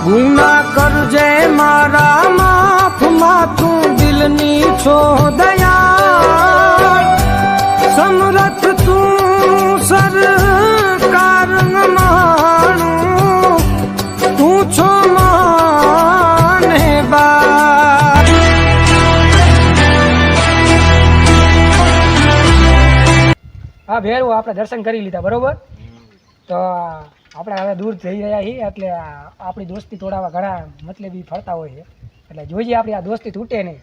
ગુના કરજે મારા માફ માથું દિલની છો દયા સમરથ તું સરકાર માણું તું છો માને બા હા ભેરું આપણે દર્શન કરી લીધા બરોબર તો આપણે હવે દૂર થઈ રહ્યા છીએ એટલે આપણી દોસ્તી તોડાવવા ઘણા મતલબી ફરતા હોય છે એટલે જોઈએ આપણી આ દોસ્તી તૂટે નહીં.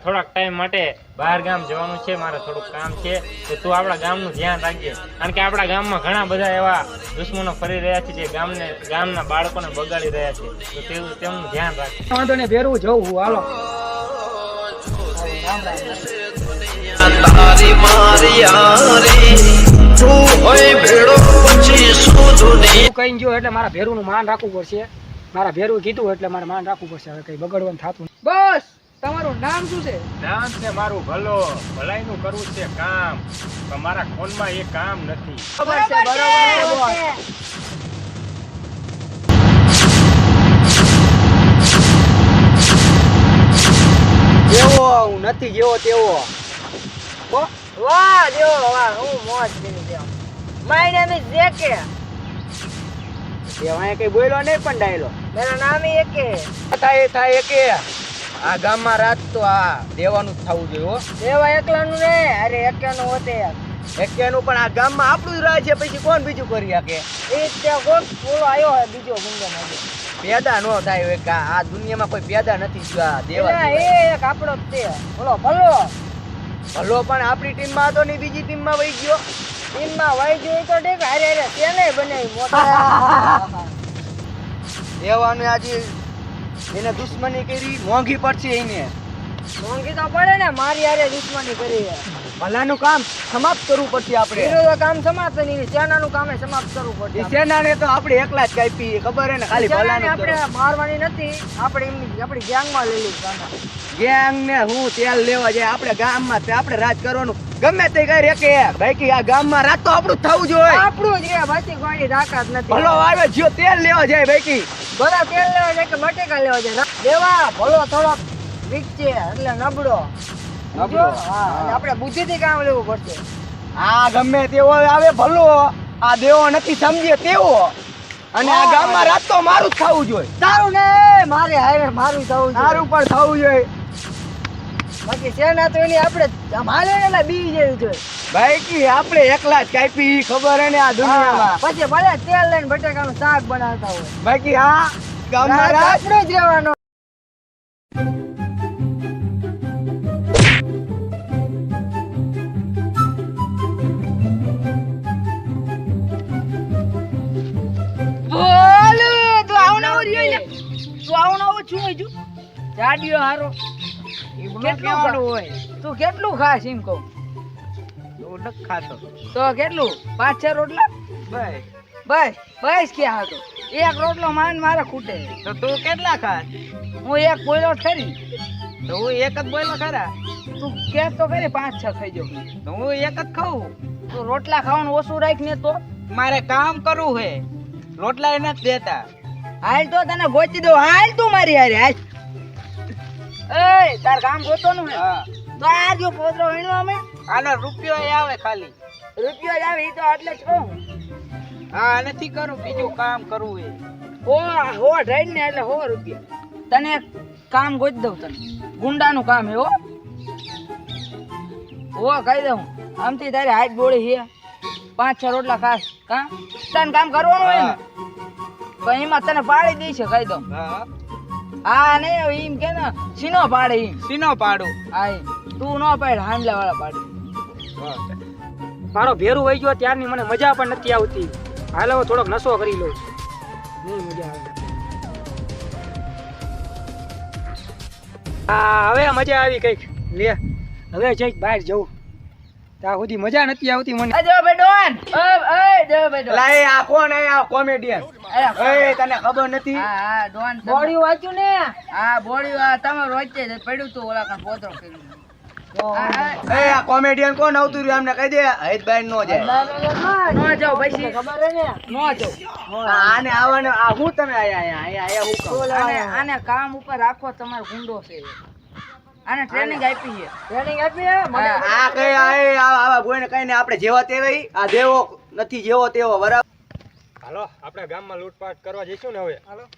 થોડાક ટાઈમ માટે બહાર ગામ જવાનું છે, મારે થોડુંક કામ છે તો તું આપણા ગામનું ધ્યાન રાખજે, કારણ કે આપણા ગામમાં ઘણા બધા એવા દુશ્મનો ફરી રહ્યા છે જે ગામના બાળકોને બગાડી રહ્યા છે, તો તેમનું ધ્યાન રાખજે. વાંધો ને ભેરું જવું હાલો. તારી મારી યારી તું હોય ભેડો પછી સુધુની કઈ ગયો એટલે મારા ભેરુંનું માન રાખવું પડશે. મારા ભેરું કીધું એટલે મારે માન રાખવું પડશે. હવે કઈ બગડવાનું થતું બસ. તમારું નામ શું છે? નામ છે મારું ભલાઈનું કરવું છે કામ, પણ મારા ખોનમાં એ કામ નથી. જેવો હું નથી જેવો તેવો. વાહ દેવો વાહ, હું મોજ કરી દેવો. માય નેમ ઇઝ જેકે. દેવાય કઈ બોલ્યો નહીં પણ ડાયલો મેરા નામ હી એકે. થાય કે આ ગામમાં રાત તો આ દેવાનું જ થવું જોઈએ હો. દેવા એકલાનું ને, અરે એકેનું હોતે યાર. એકેનું પણ આ ગામમાં આપણું જ રાજ છે, પછી કોણ બીજું કરી શકે? એ તે કોક બોલો આવ્યો હે બીજો ગુંગા માગે. પેદા નો થાય હોય કે આ દુનિયામાં કોઈ પેદા નથી થયો આ દેવા એલા સિવાય. એ એક આપણો જ તે. બોલો ભલો ભલો પણ આપણી ટીમમાં હતો ને બીજી ટીમમાં વહી ગયો. ટીમમાં વહી ગયો તો ઠીક, અરે અરે તેને બનાવી મોટા. દેવાનું આજે એને દુશ્મની કરી મોંઘી પડશે એને. મોંઘી તો પડે ને, મારી હારે દુશ્મની કરી છે. ભલાનું કામ સમાપ્ત કરવું પડશે આપણે. વિરોધ કામ સમાપ્ત નહીં, સેનાનું કામ સમાપ્ત કરવું એ પડશે. સેનાને તો આપણે એકલા જ કાપી ખબર હે ને, ખાલી સેનાને ભલાનું આપણે મારવાની નથી, આપણે આપણી ગેંગમાં લઈ લીધી સાના. ગેંગ ને હું તેલ લેવા જાય આપણે ગામમાં તે આપણે રાજ કરવાનું ગમે તે કરી કે બાકી આ ગામમાં રાજ તો આપણું જ થવું જોઈએ. આપણું જ રે, બાકી કોઈની તાકાત નથી. ભલો આવે જો તેલ લેવા જાય બાકી બધા તેલ લેવા જાય કે બટેકા લેવા જાય. દેવા ભલો થોડોક વીક છે એટલે નબળો. નબળો. હા, અને આપણે બુદ્ધિથી કામ લેવું પડશે. આ ગમે તેવો આવે ભલો આ દેવો નથી સમજે તેવો અને આ ગામમાં રાત તો મારું જ ખાવું જોઈએ. તારું ને મારે હારે મારું થવું છે. સારું પણ થવું જોઈએ બાકી સેના તો એની આપણે આમ હાલે ને એટલે બી જેવી જોઈએ. બાકી આપણે એકલા જ કાપી ખબર હે ને આ દુનિયામાં. પછી ભલે તેલ લઈને બટેકાનું શાક બનાવતા હોય, બાકી આ ગામમાં રાત આપણે જ રહેવાનો. બોલ તું આવનો રહ્યો ને, તું આવનો છું હજુ જાડિયો હારો કેટલું ખાવું હોય? તું કેટલું ખાસ એમ કહું ખાતો તો કેટલું? 5-6 રોટલા બસ ક્યાં હતો? એક રોટલો મારે ખૂટે. તો તું કેટલા ખાસ? હું એક બોયલો ખરી. તો હું એક જ બોલ્યો ખરા. તું કે તો ખરી 5-6 ખાઈ જાઉં. તો હું એક જ ખાઉં. તું રોટલા ખાવાનું ઓછું રાખ ને તો. મારે કામ કરવું હે, રોટલા એ નથી દેતા. હાલ તો તને ગોતી દઉં. હાલ તું મારી હારે હાલ. એ તાર કામ ગોતવાનું હે હા. તો આ જો પોતરો વીણવા મે આનો રૂપિયો એ આવે ખાલી. રૂપિયો જ આવે ઈ તો એટલે જ કહું. હા નથી કરું, બીજું કામ કરવું હે. હો ડ્રાઈવ ને એટલે 100 રૂપિયા. તને એક કામ ગોતી દઉં તને. ગુંડાનું કામ હે હો કહી દઉં. આમથી તારી હાથ ગોળી છે, 5-6 રોટલા ખાસ કા તને કામ કરવાનું હોય ને તો એમાં તને પાડી દઈશ કહી દઉં. હા હા ને એમ કે ને સીનો પાડે એમ. સીનો પાડું. હા એમ. તું ન પાડ, હાંડલા વાળા પાડે. મારો ભેરું વહી ગયો ત્યારની મને મજા પણ નથી આવતી. હાલ હવે થોડોક નશો કરી લઉં. નહીં મજા આવે. હા હવે મજા આવી કઈક. લે હવે જઈક બહાર જવું. ત્યાં સુધી મજા નથી આવતી મને. એ જો બેડોન જો બેડોન. લાય આ કોણ હે? આ કોમેડિયન. એ તને ખબર નથી? હા ડોન બોડી વાંચ્યું ને. હા બોડી તમે રોજે જ પડ્યું તું ઓલા કાં પોતરો કર્યું. એ આ કોમેડિયન કોણ આવતું રહ્યું અમને કહી દે હૈદભાઈ નો જાય નો જાઓ પછી ખબર હે ને નો જાઓ આને આવવાનું આ હું તમે આયા હું કહું આને કામ ઉપર રાખો તમારો ગુંડો છે આને ટ્રેનિંગ આપી છે આ કઈ આવા ગોઈને કઈ ને આપણે જેવા તેવા ઈ, આ દેવો નથી જેવો તેવો બરાબર. હાલો આપણે ગામમાં લૂંટપાટ કરવા જઈશું ને હવે હાલો.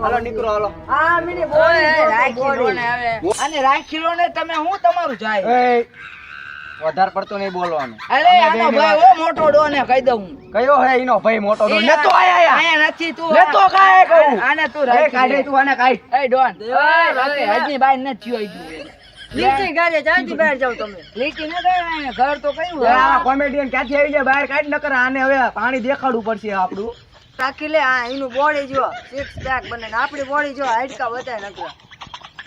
હાલો નીકળો હાલો. રાખી લો ને હવે આને રાખી લો ને તમે હું તમારું જાય એ વધારે પડતો નહીં બોલવાનું. અરે આનો ભાઈ ઓ મોટો ડોને કહી દઉં હું. કયો હે ઈનો ભાઈ મોટો ડો નતો આયા આયા નથી તું નતો કાંઈ કહું. આને તું એ રાખી કાઢે લે. તું આને કાઢ. એ ડોન હજની બાઈ નથી જોઈ ગયું લીટી ગાડે જાતી બહાર જાવ તમે લીટી ન ગાય ઘર તો કયું એ આ કોમેડિયન ક્યાંથી આવી જાય બહાર કાઢ નકર આને હવે પાણી દેખાડવું પડશે આપણું. રાખી લે આ એનું બોડી જો સિક્સ પેક બને ને આપણી બોડી જો હાડકા બતાય નકરા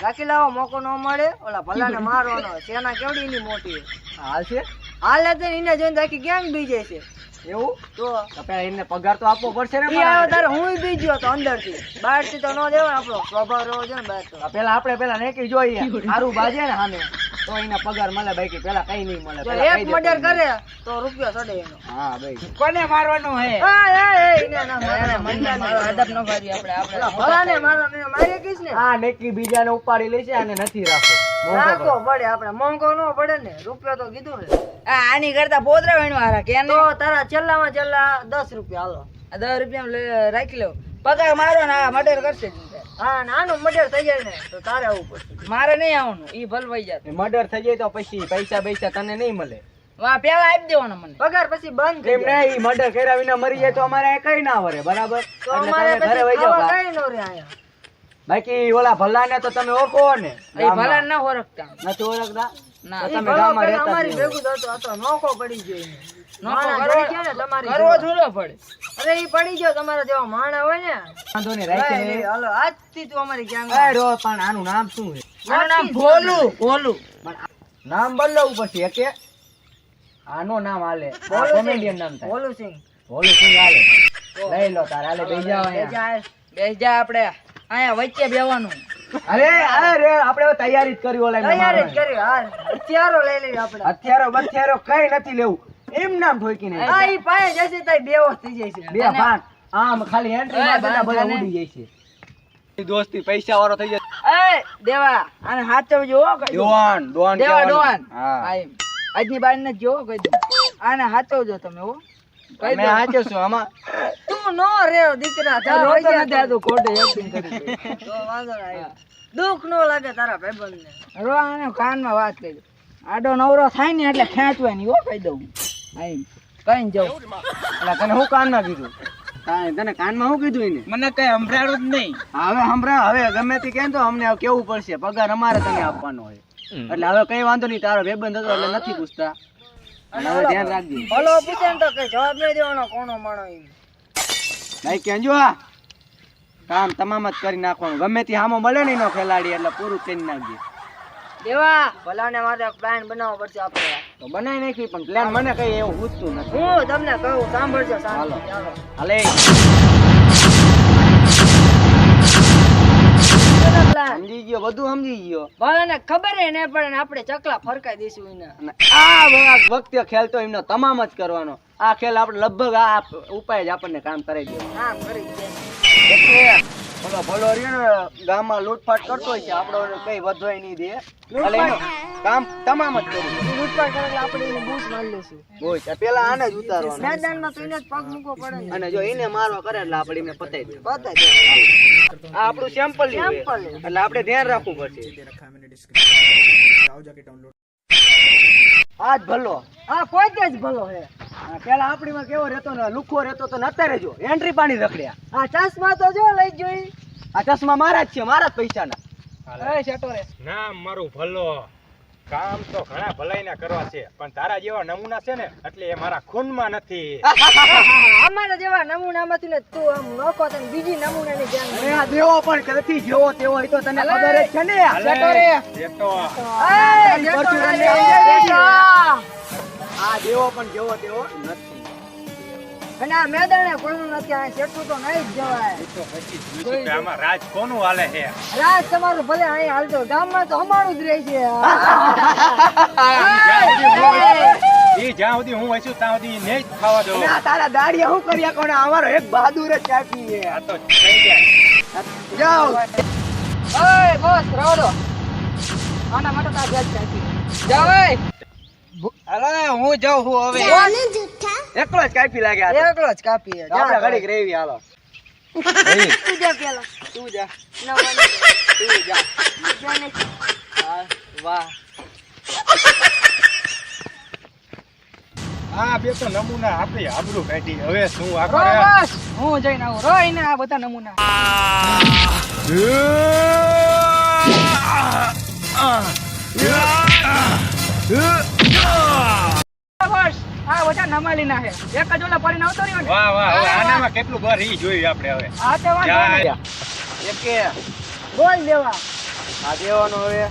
રાખી લાવો મોકો ન મળે ઓલા ભલાને મારવાનો સેના કેવડી ની મોટી હાલ છે હાલ તો એને જોઈને આખી ગેંગ બી જાય છે એવું તો તો પેલા એને પગાર તો આપવો પડશે ને ઈ આવ્યો તારે હું બી ગયો તો અંદર થી બહાર થી તો ન દેવા આપણો સ્વભાવ રહ્યો છે ને બહાર તો પેલા આપણે પેલા નેકી જોઈએ સારું બાજે ને સામે તો એના પગાર મળે બાકી પેલા કઈ નહીં મળે. જો પેલા એક કહી દે. મર્ડર કરે તો રૂપિયો ચડે એનો હા ભાઈ કોને મારવાનો હે એને ના મારો અદબ ન કરી આપણે ભલાને મારવાનો મારી કીસ ને આ નેકી બીજાને ઉપાડી લે છે આને નથી રાખો. રાખવો પડે આપણે મોંઘો ન પડે ને રૂપિયો તો કીધું ને આની કરતા પોદરા વેણવા હારા કે તો તારા છેલ્લામાં છેલ્લા 10 રૂપિયા હાલો 10 રૂપિયા રાખી લો પગાર મારો ને આ મર્ડર કરશે હા નાનું મર્ડર થઈ જાય ને તો તારે આવવું પડશે મારે નહીં આવવાનું ઈ ભલવાઈ જાય મર્ડર થઈ જાય તો પછી પૈસા તને નહીં મળે. વા પેલા આપી દેવાનો મને પગાર પછી બંધ એમ નહીં મર્ડર કર્યા વિના મરી જાય તો અમારે કઈ ના વરે બરાબર. તો એટલે અમારે તમે ઘરે વઈ જાઓ કા. કઈ નો રે આયા બાકી ઓલા ભલ્લાને તો તમે ઓળખો ને એ ભલા ના ઓળખતા નથી ઓળખતા ના તો તમે ગામમાં રહેતા જ અમારી નહીં. ભેગું તો આ તો નોખો પડી ગયો કરવો જોડો પડે અરે ઈ પડી ગયો તમારા જેવા માણા હોય ને વાંધો નહીં રાખી લે. હાલો આજથી તું અમારી ગેંગ એ રો પણ આનું નામ શું છે? મારું નામ ભોલું ભોલું નામ બદલાવું પછી કે આનો નામ હાલે કોમેડિયન નામ થાય ભોલું સિંહ ભોલું સિંહ હાલે લઈ લો તાર હાલે બેસી જાઓ અહીંયા. બેસ જા આપણે અહીંયા વચ્ચે બેવાનું અરે આપણે હવે તૈયારી જ કરી ઓલા એમને તૈયારી જ મારવાની. કરી હાલ હથિયારો લઈ લઈએ આપણે હથિયારો કઈ નથી લેવું એમ નામ ઠોકી નહીં. આ ઈ પાયે જશે તાઈ બેહોશ થઈ જાય છે બે ભાન આમ ખાલી એન્ટ્રી મારશે ને બધા તને- ઉડી જાય છે. દોસ્તી પૈસા વાળો થઈ જાય. એ દેવા આને હાચવજો હો કહી દઉં. ડોન દેવા કહેવાનું. ડોન હા આઈ આજની બાર ને જો કહી દઉં આને હાચવજો તમે હો કહી મેં દઉં આજે શું આમાં તું નો રે દીકરા જા રોતો નથી આ તું ખોટે એક્ટિંગ કરી તો વાંધો નહીં દુઃખ નો લાગે તારા ભાઈબંધને રો આને કાનમાં વાત કરી દઉં આડો નવરો થાય ને એટલે ખેંચવાની હો કહી દઉં આઈ કઈ જાઉં એટલે તને હું કાનમાં કીધું તને કાનમાં શું કીધું એને મને કઈ સંભળાડું જ નહીં હવે ગમે તે કેમ તો અમને હવે કેવું પડશે પગાર અમારે તને આપવાનો હોય એટલે હવે કઈ વાંધો નહીં તારો ભાઈબંધ હતો એટલે નથી પૂછતા અને હવે ધ્યાન રાખજે ભલો પૂછે ને તો કઈ જવાબ નહીં દેવાનો કોનો માણો એમ ભાઈ કેજો આ કામ તમામ જ કરી નાખવાનું ગમે તે હામો મળે ને એનો ખેલાડી એટલે પૂરું કરી નાખજે દેવા ભલાને મારે પ્લાન બનાવવો પડશે આપણે તો બનાવી નાખી પણ પ્લાન મને કઈ એવું પૂછતું નથી હું તમને કહું સાંભળજો હાલો. શાંતિથી, હાલો. હાલે પ્લાન સમજી ગયો બધું સમજી ગયો ભલાને ખબર ય નહીં પડે ને આપણે ચકલા ફરકાઈ દઈશું એને અને આ વખતે ખેલ તો એમનો તમામ જ કરવાનો આ ખેલ આપણે લગભગ આ ઉપાય જ આપણને કામ કરાવી દે હા કરી દે એટલે ઓલો ભલો રહ્યો ને ગામમાં લૂંટફાટ કરતો હોય છે આપણો કઈ વધવાય નહીં દે એટલે એનું કામ તમામ જ કરવું લૂંટફાટ કરે એટલે આપણે એને બૂસ મારી લઈશું હોય પેલા આને જ ઉતારવાનું મેદાનમાં તો એને જ પગ મૂકવો પડે ને અને જો એને મારવા કરે એટલે આપણે એમને પતાવી દે બતા દે આ આપણું સેમ્પલ Sample. એટલે આપણે ધ્યાન રાખવું પડશે આજ ભલો હા પોતે જ ભલો હે પેલા આપણીમાં કેવો રહેતો ને લુખો રહેતો તો અત્યારે જો એન્ટ્રી પાણી રખડ્યા આ ચશ્મા તો જો લઈ જોઈ આ ચશ્મા મારા જ છે મારા જ પૈસાના એ શેટો રે નામ મારું ભલો કામ તો ઘણા ભલાઈના કરવા છે પણ તારા જેવા નમૂના છે ને એટલે એ મારા ખૂનમાં નથી. અમારા જેવા નમૂનામાંથી ને તું આમ નોખો તને બીજી નમૂનાની ધ્યાન અરે આ દેવો પણ કદથી જેવો તેવો એ તો તને ખબર જ છે ને. જતો રે. એ તો આ દેવો પણ જેવો તેવો નથી. અને આ મેદાને કોઈનું નથી, આ શેઠું તો નહીં જ જવાય. એ તો પછી જ જોઈશું કે આમાં રાજ કોનું હાલે છે. રાજ તમારું ભલે અહીં હાલતો, ગામમાં તો અમારું જ રહે છે. એ જ્યાં સુધી હું હશું ત્યાં સુધી નહીં જ ખાવા દઉં. અને આ તારા દાડિયા શું કર્યા કોને? અમારો એક બહાદુર જ ચાપી છે. આ તો થઈ જાય. જાઓ. ઓય બોસ રહો દો. આના માટે તાર વ્યાજ કાપી. જાઓ ઓય. હાલો ને હું જાઉં છું હવે. એકલો જ કાપી લાગે આ તો. એકલો જ કાપી. આપણે ઘડીક રેવી હાલો. તું જા પેલા. તું જા. નવાની. તું જા. જાને. હા, વાહ. આ બે તો નમૂના આપણી આબરૂ કાઢી. હવે શું રો આપણે બોસ. હું જઈને આવું. રો એને આ બધા નમૂના. બોસ આ બધા નમાલીના છે. એક જ ઓલા પડીને આવતો રહ્યો ને. વાહ વાહ હવે આનામાં કેટલું બર ઈ જોયું આપણે હવે. આ તે વાંધો નહીં. જા. એકે બોલ દેવા. આ દેવાનો હવે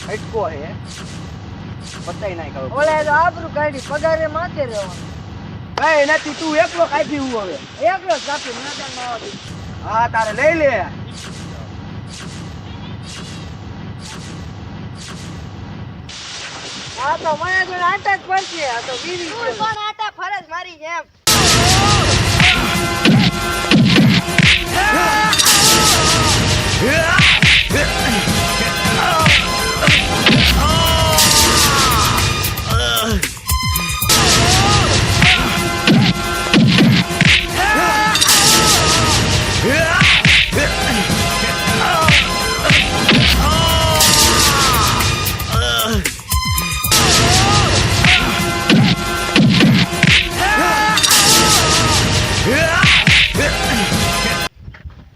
હટકો છે. પતાઈ નાખ હવે. ઓલે તો આબરૂ કાઢી પગારે માથે રહેવાનું. કઈ નથી, તું એકલો કાપી હું હવે. એકલો જ કાપી મેદાનમાં આવતી. હા તારે લઈ લે. આ તો મને તો આટા જ પડશે. આ તો બીવી છે. પણ આટા ફરજ મારી છે એમ.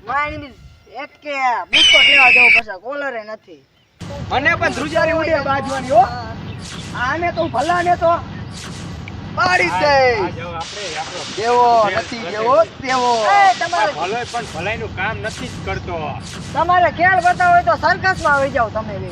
મારી એક કે બુસ્કોટ લેવા જવું પછી કોલરે નથી. મને પણ ધ્રુજારી ઉડે બાજવાની હો. આને તો ભલાને તો પાડી દે. આ જાઓ આપણે આપણો દેવો નથી જેવો તેવો. એ તમારે ભલોય પણ ભલાઈનું કામ નથી જ કરતો. તમારે ખેલ બતાવો હોય તો સર્કસમાં આવી જાવ તમે બે.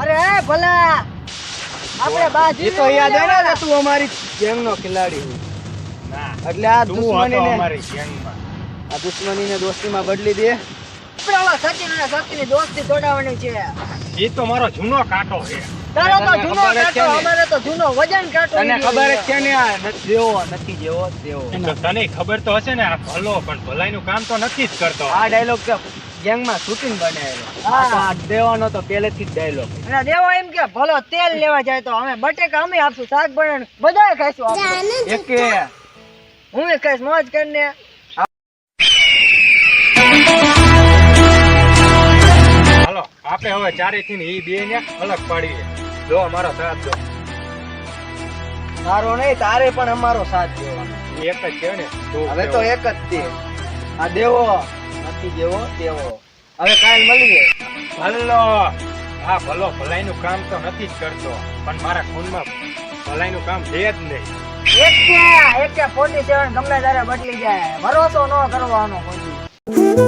અરે હે ભલા આપણે બાજી એ તો યાદ આવે ને તું અમારી ગેંગનો ખેલાડી છે. ના એટલે આ તું હતો દુશ્મનીને અમારી ગેંગમાં. આ દુશ્મનીને દોસ્તીમાં બદલી દે. આપણે ઓલા સચિન અને શક્તિની દોસ્તી તોડાવવાની છે. એ તો મારો જૂનો કાંટો છે. તારો તો તને જૂનો ખબર જ છે કાંટો, ને? અમારે તો જૂનો વજન કાંટો. તને ખબર જ છે ને આ નથી જેવો નથી જેવો તેવો. તો તને ખબર તો હશે ને આ ભલો પણ ભલાઈનું કામ તો નથી જ કરતો. આ ડાયલોગ તો ગેંગમાં શૂટિંગ બનાવેલો. આ તો આ દેવાનો તો પહેલેથી જ ડાયલોગ. અને દેવો એમ કે ભલો તેલ લેવા જાય તો અમે બટેકા અમે આપશું, શાક બનાવીને બધાય ખાઈશું આપણે. એકે હું એ ખાઈશ મોજ કરીને. હાલો આપણે હવે ચારેથી ને ઈ બે ને અલગ પાડીએ. જો અમારો સાથ દો. તારો નહીં તારે પણ અમારો સાથ દેવાનો. ઈ એક જ છે ને. તું હવે તો એક જ છે. આ દેવો નથી જેવો તેવો. હવે કાલ મળીએ. ભલો હા ભલો ભલાઈનું કામ તો નથી જ કરતો પણ મારા ખૂનમાં ભલાઈનું કામ છે જ નહીં. એક કે 47 ગમે ત્યારે બદલી જાય. ભરોસો ન કરવાનો કોઈ.